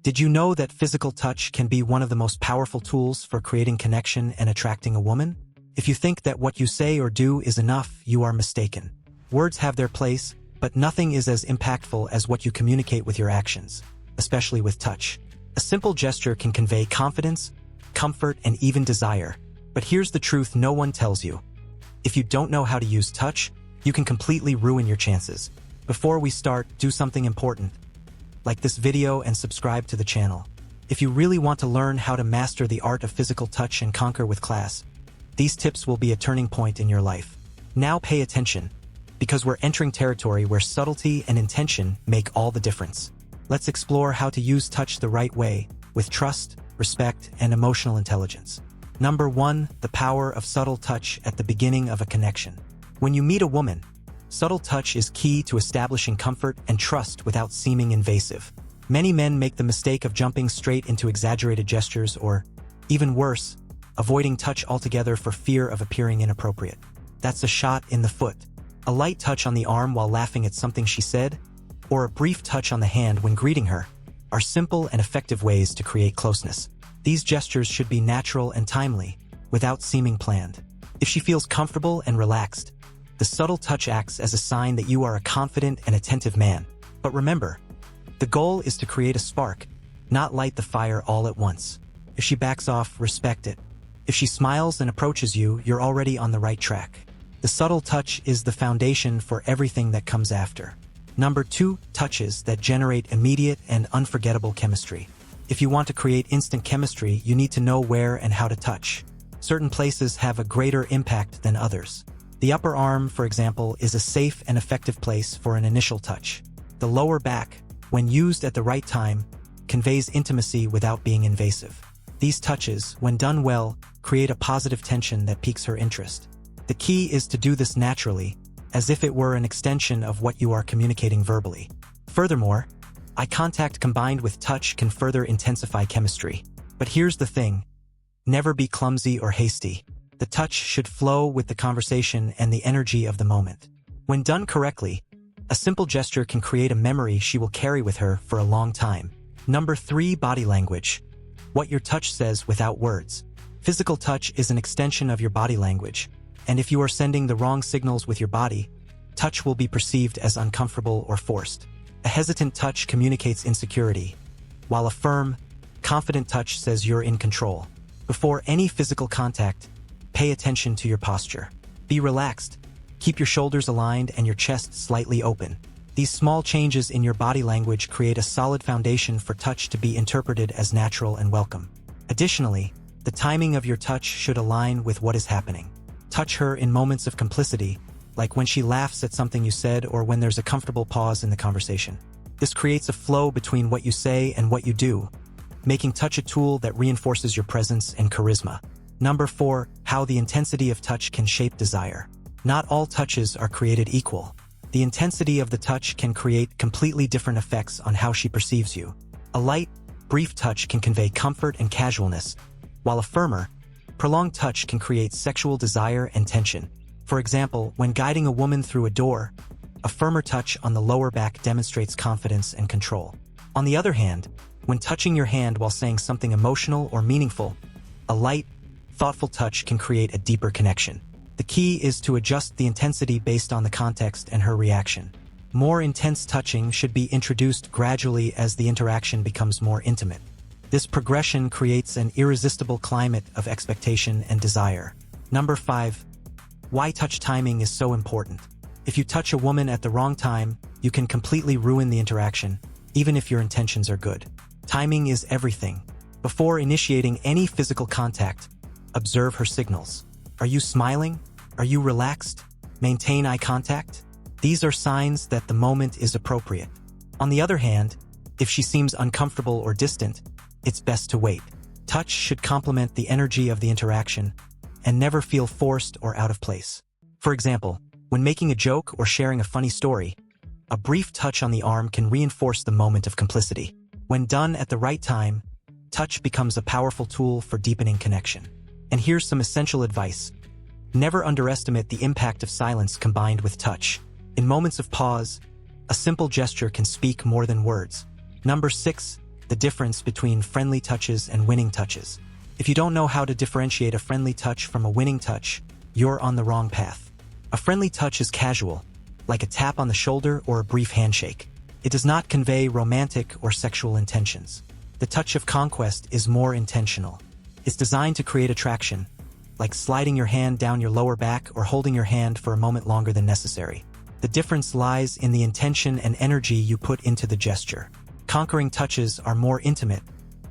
Did you know that physical touch can be one of the most powerful tools for creating connection and attracting a woman? If you think that what you say or do is enough, you are mistaken. Words have their place, but nothing is as impactful as what you communicate with your actions, especially with touch. A simple gesture can convey confidence, comfort, and even desire. But here's the truth no one tells you. If you don't know how to use touch, you can completely ruin your chances. Before we start, do something important. Like this video and subscribe to the channel. If you really want to learn how to master the art of physical touch and conquer with class, these tips will be a turning point in your life. Now pay attention, because we're entering territory where subtlety and intention make all the difference. Let's explore how to use touch the right way, with trust, respect, and emotional intelligence. Number 1, the power of subtle touch at the beginning of a connection. When you meet a woman, subtle touch is key to establishing comfort and trust without seeming invasive. Many men make the mistake of jumping straight into exaggerated gestures or, even worse, avoiding touch altogether for fear of appearing inappropriate. That's a shot in the foot. A light touch on the arm while laughing at something she said, or a brief touch on the hand when greeting her, are simple and effective ways to create closeness. These gestures should be natural and timely, without seeming planned. If she feels comfortable and relaxed, the subtle touch acts as a sign that you are a confident and attentive man. But remember, the goal is to create a spark, not light the fire all at once. If she backs off, respect it. If she smiles and approaches you, you're already on the right track. The subtle touch is the foundation for everything that comes after. Number 2, touches that generate immediate and unforgettable chemistry. If you want to create instant chemistry, you need to know where and how to touch. Certain places have a greater impact than others. The upper arm, for example, is a safe and effective place for an initial touch. The lower back, when used at the right time, conveys intimacy without being invasive. These touches, when done well, create a positive tension that piques her interest. The key is to do this naturally, as if it were an extension of what you are communicating verbally. Furthermore, eye contact combined with touch can further intensify chemistry. But here's the thing. Never be clumsy or hasty. The touch should flow with the conversation and the energy of the moment. When done correctly, a simple gesture can create a memory she will carry with her for a long time. Number 3, body language. What your touch says without words. Physical touch is an extension of your body language, and if you are sending the wrong signals with your body, touch will be perceived as uncomfortable or forced. A hesitant touch communicates insecurity, while a firm, confident touch says you're in control. Before any physical contact, pay attention to your posture. Be relaxed, keep your shoulders aligned and your chest slightly open. These small changes in your body language create a solid foundation for touch to be interpreted as natural and welcome. Additionally, the timing of your touch should align with what is happening. Touch her in moments of complicity, like when she laughs at something you said or when there's a comfortable pause in the conversation. This creates a flow between what you say and what you do, making touch a tool that reinforces your presence and charisma. Number 4, how the intensity of touch can shape desire. Not all touches are created equal. The intensity of the touch can create completely different effects on how she perceives you. A light, brief touch can convey comfort and casualness, while a firmer, prolonged touch can create sexual desire and tension. For example, when guiding a woman through a door, a firmer touch on the lower back demonstrates confidence and control. On the other hand, when touching your hand while saying something emotional or meaningful, a light, thoughtful touch can create a deeper connection. The key is to adjust the intensity based on the context and her reaction. More intense touching should be introduced gradually as the interaction becomes more intimate. This progression creates an irresistible climate of expectation and desire. Number 5. Why touch timing is so important. If you touch a woman at the wrong time, you can completely ruin the interaction, even if your intentions are good. Timing is everything. Before initiating any physical contact, observe her signals. Are you smiling? Are you relaxed? Maintain eye contact? These are signs that the moment is appropriate. On the other hand, if she seems uncomfortable or distant, it's best to wait. Touch should complement the energy of the interaction and never feel forced or out of place. For example, when making a joke or sharing a funny story, a brief touch on the arm can reinforce the moment of complicity. When done at the right time, touch becomes a powerful tool for deepening connection. And here's some essential advice. Never underestimate the impact of silence combined with touch. In moments of pause, a simple gesture can speak more than words. Number 6. the difference between friendly touches and winning touches. If you don't know how to differentiate a friendly touch from a winning touch, you're on the wrong path. A friendly touch is casual, like a tap on the shoulder or a brief handshake. It does not convey romantic or sexual intentions. The touch of conquest is more intentional. It's designed to create attraction, like sliding your hand down your lower back or holding your hand for a moment longer than necessary. The difference lies in the intention and energy you put into the gesture. Conquering touches are more intimate,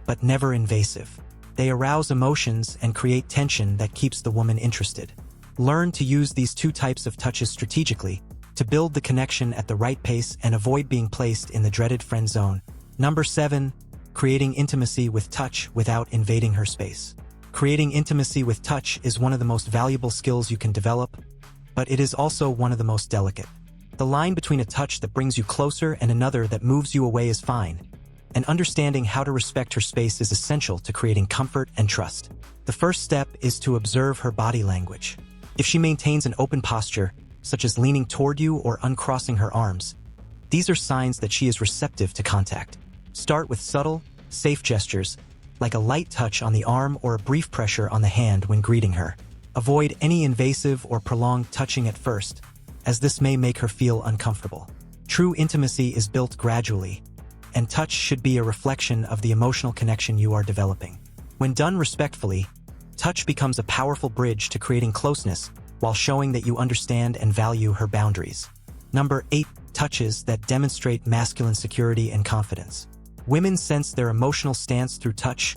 but never invasive. They arouse emotions and create tension that keeps the woman interested. Learn to use these two types of touches strategically to build the connection at the right pace and avoid being placed in the dreaded friend zone. Number 7. Creating intimacy with touch without invading her space. Creating intimacy with touch is one of the most valuable skills you can develop, but it is also one of the most delicate. The line between a touch that brings you closer and another that moves you away is fine, and understanding how to respect her space is essential to creating comfort and trust. The first step is to observe her body language. If she maintains an open posture, such as leaning toward you or uncrossing her arms, these are signs that she is receptive to contact. Start with subtle, safe gestures, like a light touch on the arm or a brief pressure on the hand when greeting her. Avoid any invasive or prolonged touching at first, as this may make her feel uncomfortable. True intimacy is built gradually, and touch should be a reflection of the emotional connection you are developing. When done respectfully, touch becomes a powerful bridge to creating closeness while showing that you understand and value her boundaries. Number 8. Touches that demonstrate masculine security and confidence. Women sense their emotional stance through touch,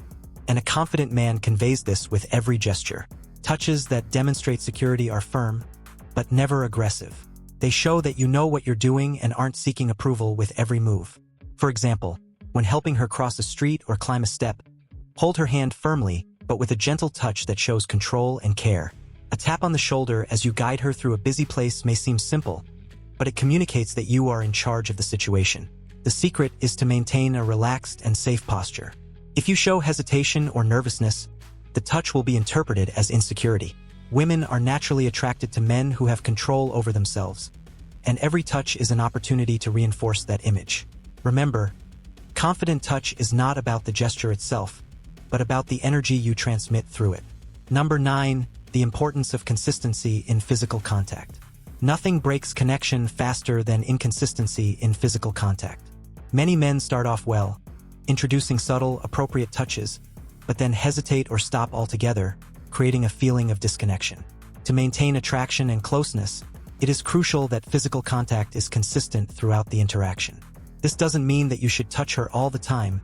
and a confident man conveys this with every gesture. Touches that demonstrate security are firm, but never aggressive. They show that you know what you're doing and aren't seeking approval with every move. For example, when helping her cross a street or climb a step, hold her hand firmly, but with a gentle touch that shows control and care. A tap on the shoulder as you guide her through a busy place may seem simple, but it communicates that you are in charge of the situation. The secret is to maintain a relaxed and safe posture. If you show hesitation or nervousness, the touch will be interpreted as insecurity. Women are naturally attracted to men who have control over themselves, and every touch is an opportunity to reinforce that image. Remember, confident touch is not about the gesture itself, but about the energy you transmit through it. Number 9. The importance of consistency in physical contact. Nothing breaks connection faster than inconsistency in physical contact. Many men start off well, introducing subtle, appropriate touches, but then hesitate or stop altogether, creating a feeling of disconnection. To maintain attraction and closeness, it is crucial that physical contact is consistent throughout the interaction. This doesn't mean that you should touch her all the time,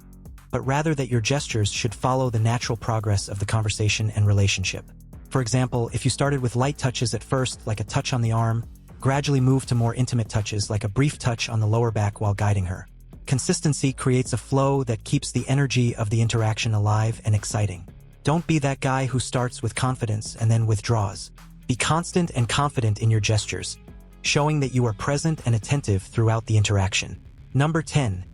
but rather that your gestures should follow the natural progress of the conversation and relationship. For example, if you started with light touches at first, like a touch on the arm, gradually move to more intimate touches, like a brief touch on the lower back while guiding her. Consistency creates a flow that keeps the energy of the interaction alive and exciting. Don't be that guy who starts with confidence and then withdraws. Be constant and confident in your gestures, showing that you are present and attentive throughout the interaction. Number 10.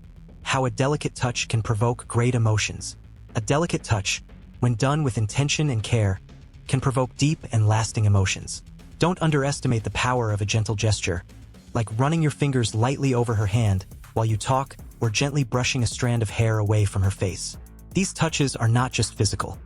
How a delicate touch can provoke great emotions. A delicate touch, when done with intention and care, can provoke deep and lasting emotions. Don't underestimate the power of a gentle gesture, like running your fingers lightly over her hand while you talk or gently brushing a strand of hair away from her face. These touches are not just physical.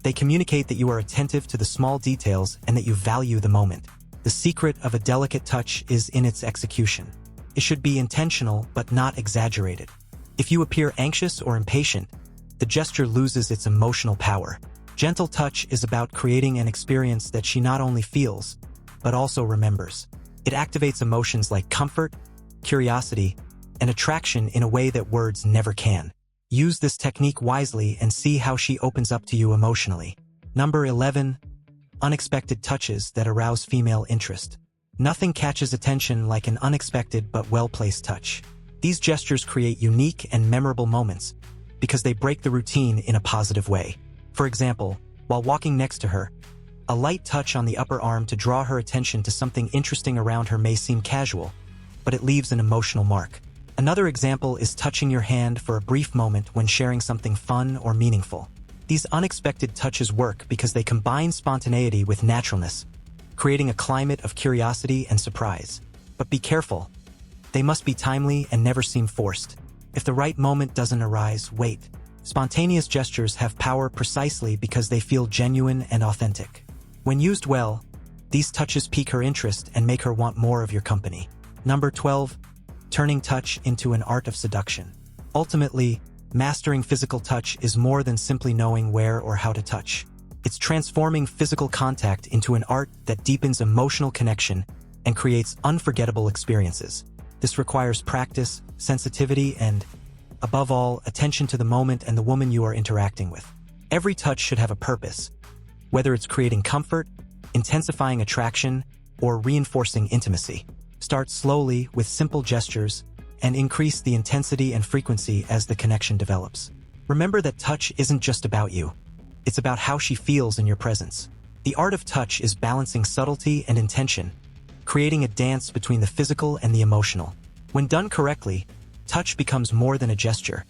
They communicate that you are attentive to the small details and that you value the moment. The secret of a delicate touch is in its execution. It should be intentional but not exaggerated. If you appear anxious or impatient, the gesture loses its emotional power. Gentle touch is about creating an experience that she not only feels, but also remembers. It activates emotions like comfort, curiosity, and attraction in a way that words never can. Use this technique wisely and see how she opens up to you emotionally. Number 11. Unexpected touches that arouse female interest. Nothing catches attention like an unexpected but well-placed touch. These gestures create unique and memorable moments because they break the routine in a positive way. For example, while walking next to her, a light touch on the upper arm to draw her attention to something interesting around her may seem casual, but it leaves an emotional mark. Another example is touching your hand for a brief moment when sharing something fun or meaningful. These unexpected touches work because they combine spontaneity with naturalness, creating a climate of curiosity and surprise. But be careful. They must be timely and never seem forced. If the right moment doesn't arise, wait. Spontaneous gestures have power precisely because they feel genuine and authentic. When used well, these touches pique her interest and make her want more of your company. Number 12. Turning touch into an art of seduction. Ultimately, mastering physical touch is more than simply knowing where or how to touch. It's transforming physical contact into an art that deepens emotional connection and creates unforgettable experiences. This requires practice, sensitivity, and, above all, attention to the moment and the woman you are interacting with. Every touch should have a purpose, whether it's creating comfort, intensifying attraction, or reinforcing intimacy. Start slowly with simple gestures and increase the intensity and frequency as the connection develops. Remember that touch isn't just about you. It's about how she feels in your presence. The art of touch is balancing subtlety and intention, creating a dance between the physical and the emotional. When done correctly, touch becomes more than a gesture.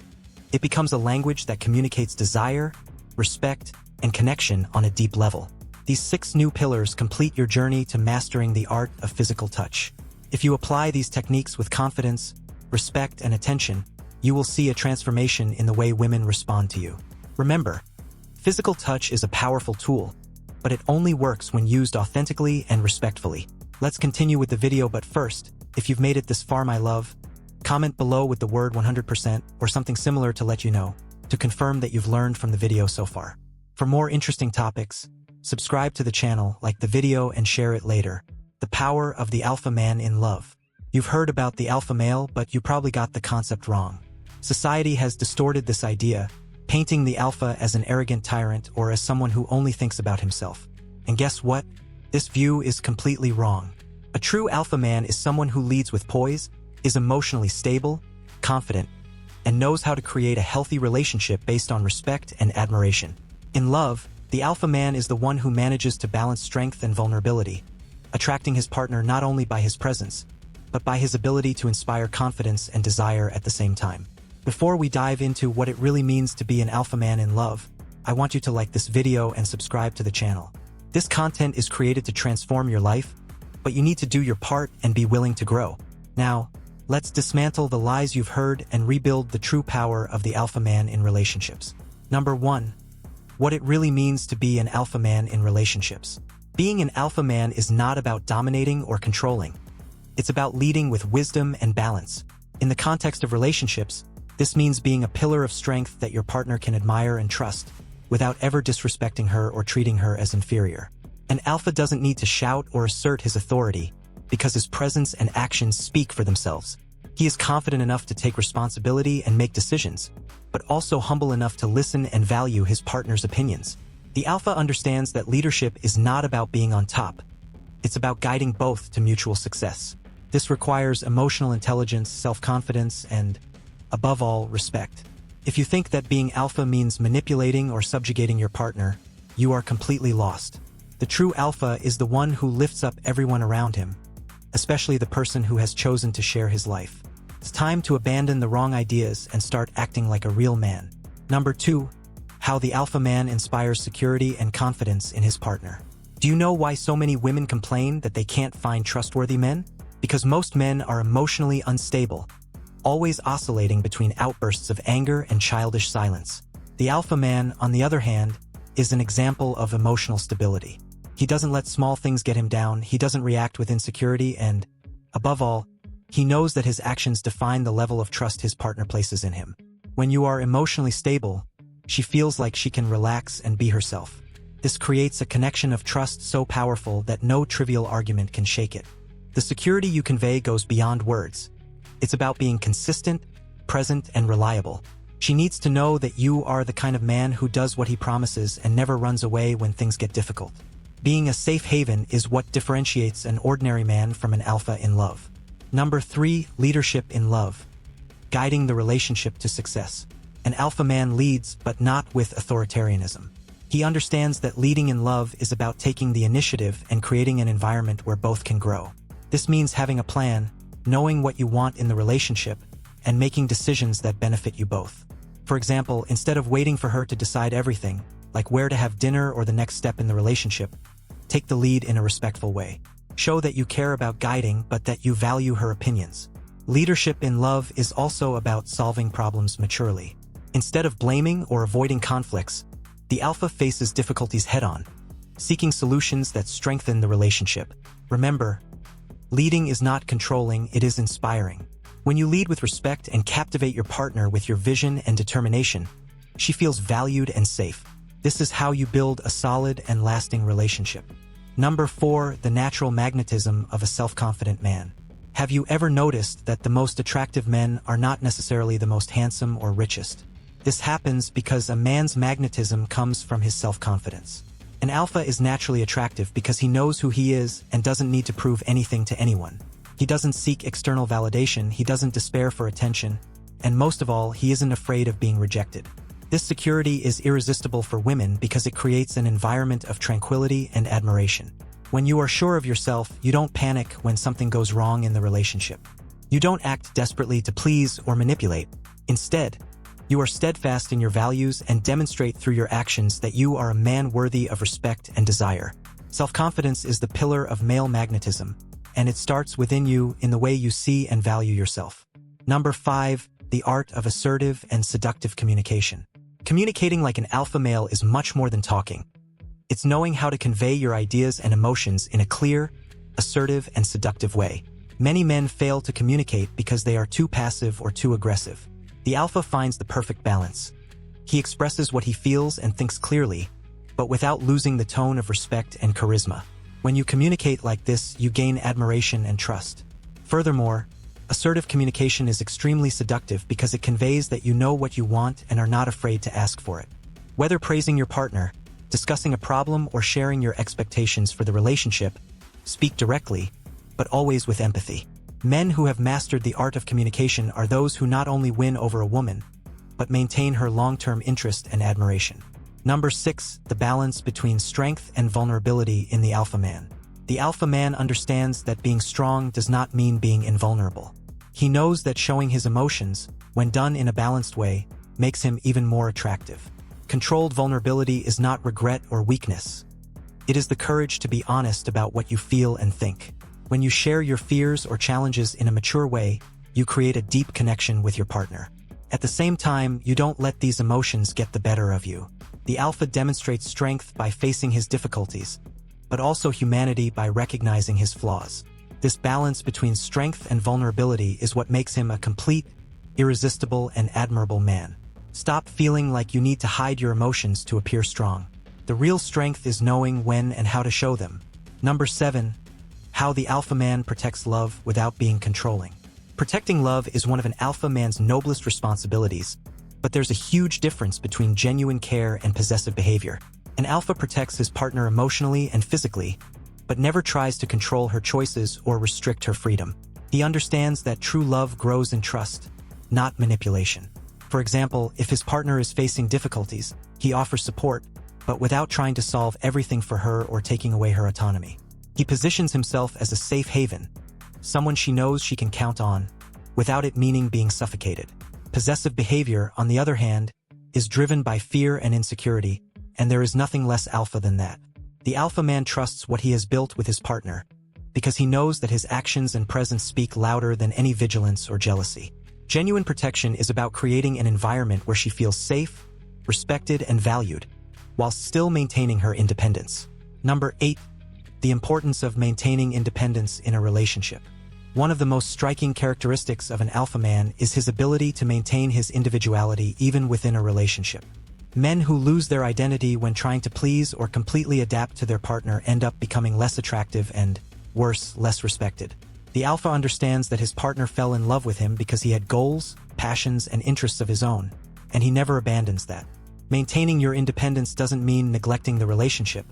It becomes a language that communicates desire, respect, and connection on a deep level. These 6 new pillars complete your journey to mastering the art of physical touch. If you apply these techniques with confidence, respect, and attention, you will see a transformation in the way women respond to you. Remember, physical touch is a powerful tool, but it only works when used authentically and respectfully. Let's continue with the video, but first, if you've made it this far, my love, comment below with the word 100% or something similar to let you know, to confirm that you've learned from the video so far. For more interesting topics, subscribe to the channel, like the video, and share it later. The power of the alpha man in love. You've heard about the alpha male, but you probably got the concept wrong. Society has distorted this idea, painting the alpha as an arrogant tyrant or as someone who only thinks about himself. And guess what? This view is completely wrong. A true alpha man is someone who leads with poise, is emotionally stable, confident, and knows how to create a healthy relationship based on respect and admiration. In love, the alpha man is the one who manages to balance strength and vulnerability, attracting his partner not only by his presence, but by his ability to inspire confidence and desire at the same time. Before we dive into what it really means to be an alpha man in love, I want you to like this video and subscribe to the channel. This content is created to transform your life, but you need to do your part and be willing to grow. Now, let's dismantle the lies you've heard and rebuild the true power of the alpha man in relationships. Number 1. What it really means to be an alpha man in relationships. Being an alpha man is not about dominating or controlling. It's about leading with wisdom and balance. In the context of relationships, this means being a pillar of strength that your partner can admire and trust, without ever disrespecting her or treating her as inferior. An alpha doesn't need to shout or assert his authority, because his presence and actions speak for themselves. He is confident enough to take responsibility and make decisions, but also humble enough to listen and value his partner's opinions. The alpha understands that leadership is not about being on top. It's about guiding both to mutual success. This requires emotional intelligence, self-confidence, and, above all, respect. If you think that being alpha means manipulating or subjugating your partner, you are completely lost. The true alpha is the one who lifts up everyone around him, especially the person who has chosen to share his life. It's time to abandon the wrong ideas and start acting like a real man. Number 2. How the alpha man inspires security and confidence in his partner. Do you know why so many women complain that they can't find trustworthy men? Because most men are emotionally unstable, always oscillating between outbursts of anger and childish silence. The alpha man, on the other hand, is an example of emotional stability. He doesn't let small things get him down, he doesn't react with insecurity, and, above all, he knows that his actions define the level of trust his partner places in him. When you are emotionally stable, she feels like she can relax and be herself. This creates a connection of trust so powerful that no trivial argument can shake it. The security you convey goes beyond words. It's about being consistent, present, and reliable. She needs to know that you are the kind of man who does what he promises and never runs away when things get difficult. Being a safe haven is what differentiates an ordinary man from an alpha in love. Number 3. Leadership in love. Guiding the relationship to success. An alpha man leads, but not with authoritarianism. He understands that leading in love is about taking the initiative and creating an environment where both can grow. This means having a plan, knowing what you want in the relationship, and making decisions that benefit you both. For example, instead of waiting for her to decide everything, like where to have dinner or the next step in the relationship, take the lead in a respectful way. Show that you care about guiding, but that you value her opinions. Leadership in love is also about solving problems maturely. Instead of blaming or avoiding conflicts, the alpha faces difficulties head-on, seeking solutions that strengthen the relationship. Remember, leading is not controlling, it is inspiring. When you lead with respect and captivate your partner with your vision and determination, she feels valued and safe. This is how you build a solid and lasting relationship. Number 4, the natural magnetism of a self-confident man. Have you ever noticed that the most attractive men are not necessarily the most handsome or richest? This happens because a man's magnetism comes from his self-confidence. An alpha is naturally attractive because he knows who he is and doesn't need to prove anything to anyone. He doesn't seek external validation, he doesn't despair for attention, and most of all, he isn't afraid of being rejected. This security is irresistible for women because it creates an environment of tranquility and admiration. When you are sure of yourself, you don't panic when something goes wrong in the relationship. You don't act desperately to please or manipulate. Instead, you are steadfast in your values and demonstrate through your actions that you are a man worthy of respect and desire. Self-confidence is the pillar of male magnetism, and it starts within you in the way you see and value yourself. Number 5, the art of assertive and seductive communication. Communicating like an alpha male is much more than talking. It's knowing how to convey your ideas and emotions in a clear, assertive, and seductive way. Many men fail to communicate because they are too passive or too aggressive. The alpha finds the perfect balance. He expresses what he feels and thinks clearly, but without losing the tone of respect and charisma. When you communicate like this, you gain admiration and trust. Furthermore, assertive communication is extremely seductive because it conveys that you know what you want and are not afraid to ask for it. Whether praising your partner, discussing a problem, or sharing your expectations for the relationship, speak directly, but always with empathy. Men who have mastered the art of communication are those who not only win over a woman, but maintain her long-term interest and admiration. Number 6, the balance between strength and vulnerability in the alpha man. The alpha man understands that being strong does not mean being invulnerable. He knows that showing his emotions, when done in a balanced way, makes him even more attractive. Controlled vulnerability is not regret or weakness. It is the courage to be honest about what you feel and think. When you share your fears or challenges in a mature way, you create a deep connection with your partner. At the same time, you don't let these emotions get the better of you. The alpha demonstrates strength by facing his difficulties, but also humanity by recognizing his flaws. This balance between strength and vulnerability is what makes him a complete, irresistible, and admirable man. Stop feeling like you need to hide your emotions to appear strong. The real strength is knowing when and how to show them. Number 7, how the alpha man protects love without being controlling. Protecting love is one of an alpha man's noblest responsibilities, but there's a huge difference between genuine care and possessive behavior. An alpha protects his partner emotionally and physically, but never tries to control her choices or restrict her freedom. He understands that true love grows in trust, not manipulation. For example, if his partner is facing difficulties, he offers support, but without trying to solve everything for her or taking away her autonomy. He positions himself as a safe haven, someone she knows she can count on, without it meaning being suffocated. Possessive behavior, on the other hand, is driven by fear and insecurity, and there is nothing less alpha than that. The alpha man trusts what he has built with his partner, because he knows that his actions and presence speak louder than any vigilance or jealousy. Genuine protection is about creating an environment where she feels safe, respected, and valued, while still maintaining her independence. Number 8, the importance of maintaining independence in a relationship. One of the most striking characteristics of an alpha man is his ability to maintain his individuality even within a relationship. Men who lose their identity when trying to please or completely adapt to their partner end up becoming less attractive and, worse, less respected. The alpha understands that his partner fell in love with him because he had goals, passions, and interests of his own, and he never abandons that. Maintaining your independence doesn't mean neglecting the relationship,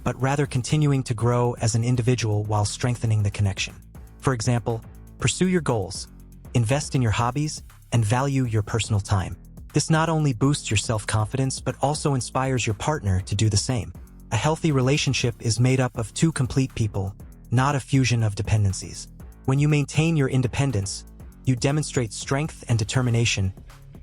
but rather continuing to grow as an individual while strengthening the connection. For example, pursue your goals, invest in your hobbies, and value your personal time. This not only boosts your self-confidence but also inspires your partner to do the same. A healthy relationship is made up of two complete people, not a fusion of dependencies. When you maintain your independence, you demonstrate strength and determination,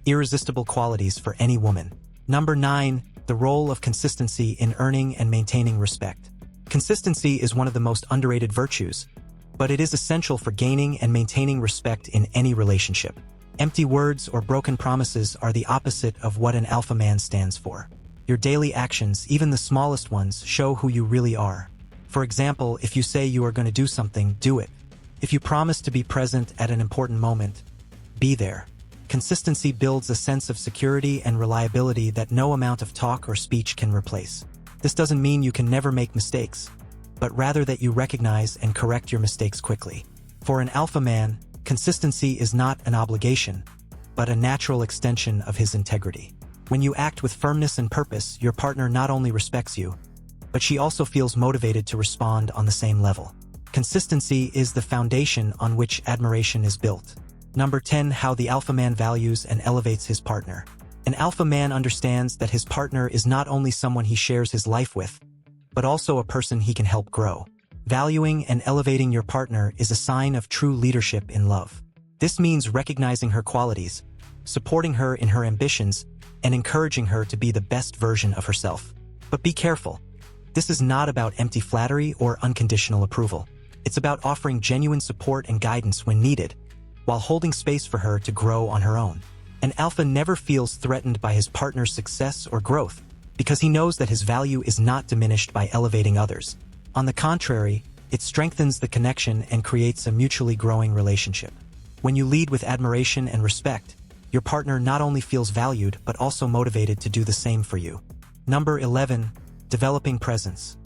irresistible qualities for any woman. Number 9, the role of consistency in earning and maintaining respect. Consistency is one of the most underrated virtues, but it is essential for gaining and maintaining respect in any relationship. Empty words or broken promises are the opposite of what an alpha man stands for. Your daily actions, even the smallest ones, show who you really are. For example, if you say you are going to do something, do it. If you promise to be present at an important moment, be there. Consistency builds a sense of security and reliability that no amount of talk or speech can replace. This doesn't mean you can never make mistakes, but rather that you recognize and correct your mistakes quickly. For an alpha man, consistency is not an obligation, but a natural extension of his integrity. When you act with firmness and purpose, your partner not only respects you, but she also feels motivated to respond on the same level. Consistency is the foundation on which admiration is built. Number 10. How the alpha man values and elevates his partner. An alpha man understands that his partner is not only someone he shares his life with, but also a person he can help grow. Valuing and elevating your partner is a sign of true leadership in love. This means recognizing her qualities, supporting her in her ambitions, and encouraging her to be the best version of herself. But be careful. This is not about empty flattery or unconditional approval. It's about offering genuine support and guidance when needed, while holding space for her to grow on her own. An alpha never feels threatened by his partner's success or growth, because he knows that his value is not diminished by elevating others. On the contrary, it strengthens the connection and creates a mutually growing relationship. When you lead with admiration and respect, your partner not only feels valued but also motivated to do the same for you. Number 11. Developing presence.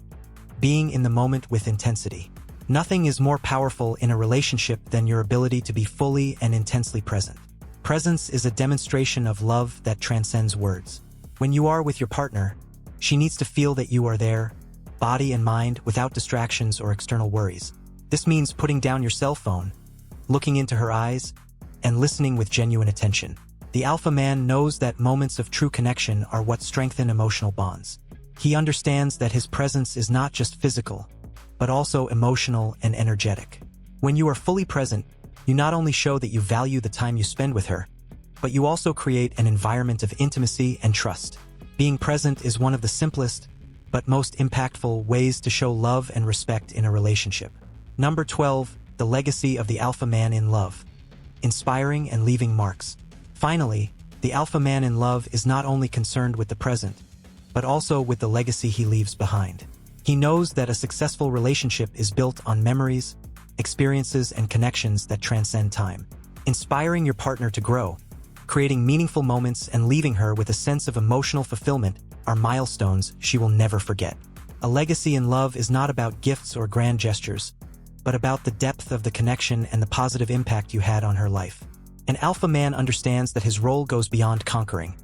Being in the moment with intensity. Nothing is more powerful in a relationship than your ability to be fully and intensely present. Presence is a demonstration of love that transcends words. When you are with your partner, she needs to feel that you are there, body and mind, without distractions or external worries. This means putting down your cell phone, looking into her eyes, and listening with genuine attention. The alpha man knows that moments of true connection are what strengthen emotional bonds. He understands that his presence is not just physical, but also emotional and energetic. When you are fully present, you not only show that you value the time you spend with her, but you also create an environment of intimacy and trust. Being present is one of the simplest, but most impactful ways to show love and respect in a relationship. Number 12. The legacy of the alpha man in love. Inspiring and leaving marks. Finally, the alpha man in love is not only concerned with the present, but also with the legacy he leaves behind. He knows that a successful relationship is built on memories, experiences, and connections that transcend time. Inspiring your partner to grow, creating meaningful moments, and leaving her with a sense of emotional fulfillment are milestones she will never forget. A legacy in love is not about gifts or grand gestures, but about the depth of the connection and the positive impact you had on her life. An alpha man understands that his role goes beyond conquering.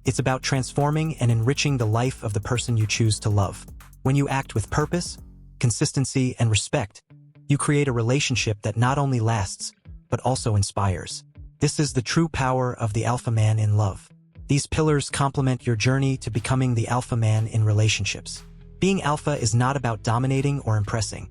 It's about transforming and enriching the life of the person you choose to love. When you act with purpose, consistency, and respect, you create a relationship that not only lasts, but also inspires. This is the true power of the alpha man in love. These pillars complement your journey to becoming the alpha man in relationships. Being alpha is not about dominating or impressing.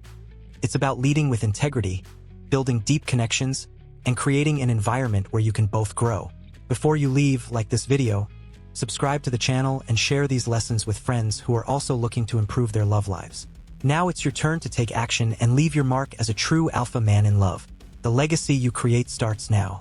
It's about leading with integrity, building deep connections, and creating an environment where you can both grow. Before you leave, like this video, subscribe to the channel and share these lessons with friends who are also looking to improve their love lives. Now it's your turn to take action and leave your mark as a true alpha man in love. The legacy you create starts now.